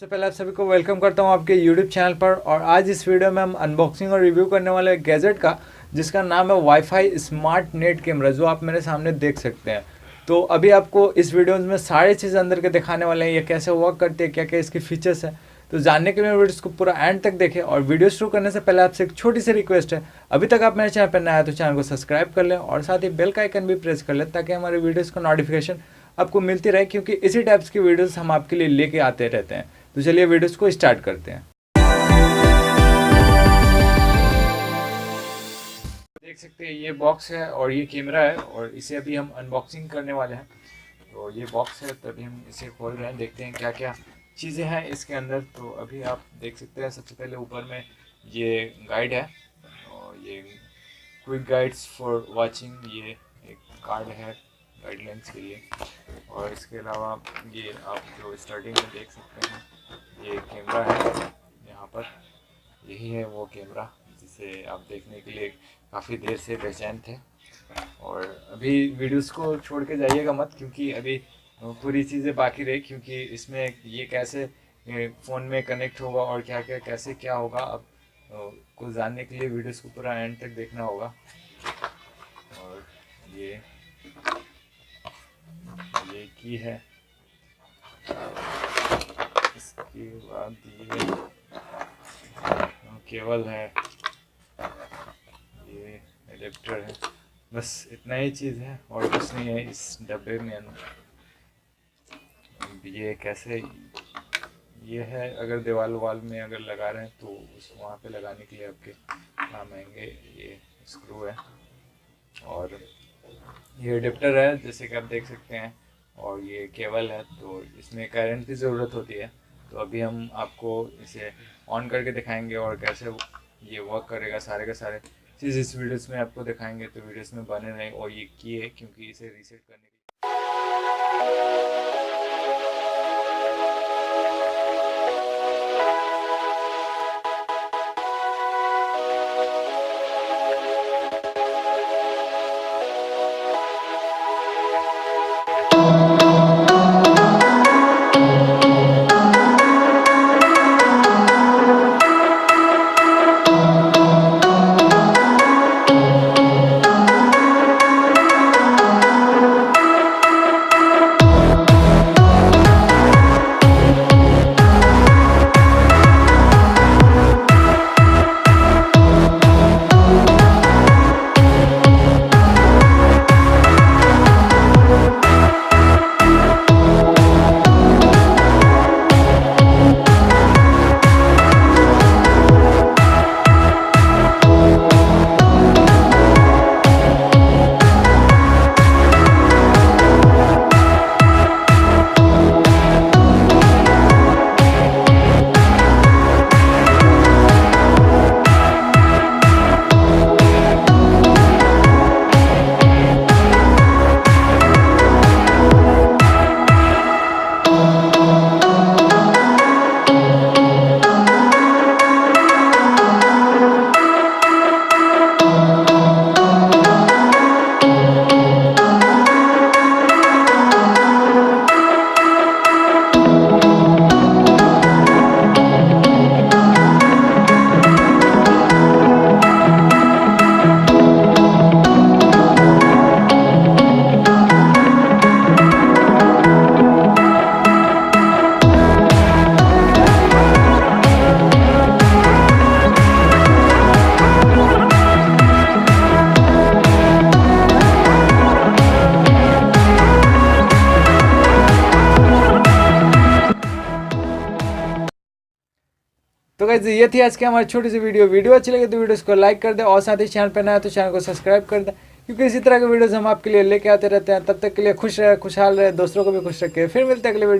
सबसे पहले आप सभी को वेलकम करता हूं आपके YouTube चैनल पर। और आज इस वीडियो में हम अनबॉक्सिंग और रिव्यू करने वाले हैं गैजेट का, जिसका नाम है वाईफाई स्मार्ट नेट कैमरा, जो आप मेरे सामने देख सकते हैं। तो अभी आपको इस वीडियो में सारी चीज़ अंदर के दिखाने वाले हैं, ये कैसे वर्क करती है, क्या क्या इसके फीचर्स है। तो जानने के लिए वीडियो को पूरा एंड तक देखें। और वीडियो शुरू करने से पहले आपसे एक छोटी सी रिक्वेस्ट है, अभी तक आप मेरे चैनल पर नया है तो चैनल को सब्सक्राइब कर लें और साथ ही बेल का आइकन भी प्रेस कर लें, ताकि हमारे वीडियोस को नोटिफिकेशन आपको मिलती रहे, क्योंकि इसी टाइप्स की वीडियोस हम आपके लिए लेके आते रहते हैं। तो चलिए वीडियोस को स्टार्ट करते हैं। देख सकते हैं ये बॉक्स है और ये कैमरा है, और इसे अभी हम अनबॉक्सिंग करने वाले हैं। तो ये बॉक्स है, तभी हम इसे खोल रहे हैं, देखते हैं क्या क्या चीज़ें हैं इसके अंदर। तो अभी आप देख सकते हैं सबसे पहले ऊपर में ये गाइड है, और ये क्विक गाइड्स फॉर वाचिंग, ये एक कार्ड है गाइडलाइंस के लिए। और इसके अलावा ये आप जो स्टार्टिंग में देख सकते हैं, ये कैमरा है यहाँ पर, यही है वो कैमरा जिसे आप देखने के लिए काफ़ी देर से बेचैन थे। और अभी वीडियोस को छोड़ के जाइएगा मत, क्योंकि अभी पूरी चीज़ें बाकी रही, क्योंकि इसमें ये कैसे फ़ोन में कनेक्ट होगा और क्या क्या कैसे क्या होगा, अब कुछ जानने के लिए वीडियोस को पूरा एंड तक देखना होगा। और ये की है, इसके बाद ये केबल है, ये एडेप्टर है, बस इतना ही चीज़ है और कुछ नहीं है इस डब्बे में। ये कैसे, ये है अगर दीवार वाल में अगर लगा रहे हैं तो उस वहाँ पे लगाने के लिए आपके काम आएंगे। ये स्क्रू है और ये एडेप्टर है, जैसे कि आप देख सकते हैं, और ये केबल है। तो इसमें करंट की ज़रूरत होती है, तो अभी हम आपको इसे ऑन करके दिखाएंगे और कैसे ये वर्क करेगा, सारे के सारे चीज़ इस वीडियोस में आपको दिखाएंगे। तो वीडियोस में बने रहें। और ये की है, क्योंकि इसे रीसेट करने के तो गाइस ये थी आज की हमारी छोटी सी वीडियो अच्छी लगे तो वीडियो को लाइक कर दे, और साथ ही चैनल पर नया है तो चैनल को सब्सक्राइब कर दे, क्योंकि इसी तरह के वीडियोस हम आपके लिए लेके आते रहते हैं। तब तक के लिए खुश रहे, खुशहाल रहे, दोस्तों को भी खुश रखें। फिर मिलते हैं अगले वीडियो में।